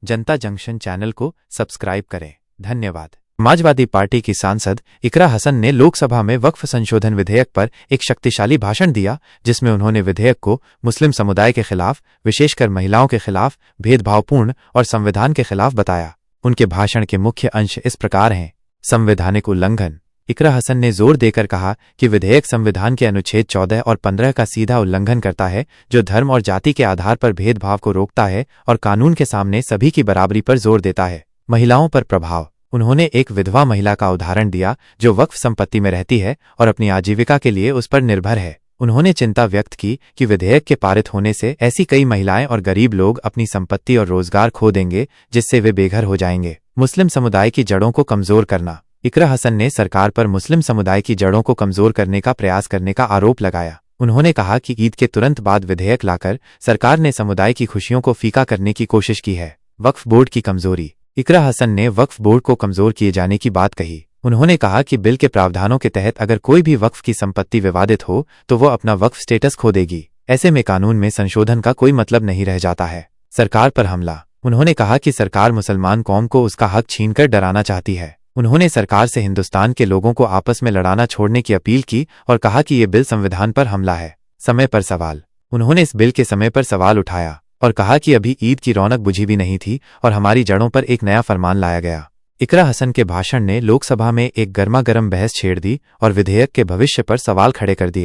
जनता junction channel को subscribe करें। धन्यवाद। समाजवादी पार्टी की सांसद इकरा हसन ने लोकसभा में वक्फ संशोधन विधेयक पर एक शक्तिशाली भाषण दिया, जिसमें उन्होंने विधेयक को मुस्लिम समुदाय के खिलाफ, विशेषकर महिलाओं के खिलाफ, भेदभावपूर्ण और संविधान के खिलाफ बताया। उनके भाषण के मुख्य अंश इस प्रकार हैं। संवैधानिक उल्लंघन। इकरा हसन ने जोर देकर कहा कि विधेयक संविधान के अनुच्छेद 14 और 15 का सीधा उल्लंघन करता है, जो धर्म और जाति के आधार पर भेदभाव को रोकता है और कानून के सामने सभी की बराबरी पर जोर देता है। महिलाओं पर प्रभाव। उन्होंने एक विधवा महिला का उदाहरण दिया जो वक्फ संपत्ति में रहती है और अपनी आजीविका के लिए उस पर निर्भर है। उन्होंने चिंता व्यक्त की कि विधेयक के पारित होने से ऐसी कई महिलाएं और गरीब लोग अपनी संपत्ति और रोजगार खो देंगे, जिससे वे बेघर हो जाएंगे। मुस्लिम समुदाय की जड़ों को कमजोर करना। इकरा हसन ने सरकार पर मुस्लिम समुदाय की जड़ों को कमजोर करने का प्रयास करने का आरोप लगाया। उन्होंने कहा कि ईद के तुरंत बाद विधेयक लाकर सरकार ने समुदाय की खुशियों को फीका करने की कोशिश की है। वक्फ बोर्ड की कमजोरी। इकरा हसन ने वक्फ बोर्ड को कमजोर किए जाने की बात कही। उन्होंने कहा कि बिल के प्रावधानों के तहत अगर कोई भी वक्फ की संपत्ति विवादित हो तो वो अपना वक्फ स्टेटस खो देगी। ऐसे में कानून में संशोधन का कोई मतलब नहीं रह जाता है। सरकार पर हमला। उन्होंने कहा कि सरकार मुसलमान कौम को उसका हक छीनकर डराना चाहती है। उन्होंने सरकार से हिंदुस्तान के लोगों को आपस में लड़ाना छोड़ने की अपील की और कहा कि ये बिल संविधान पर हमला है। समय पर सवाल। उन्होंने इस बिल के समय पर सवाल उठाया और कहा कि अभी ईद की रौनक बुझी भी नहीं थी और हमारी जड़ों पर एक नया फरमान लाया गया। इकरा हसन के भाषण ने लोकसभा में एक गर्मागर्म बहस छेड़ दी और विधेयक के भविष्य पर सवाल खड़े कर दिए।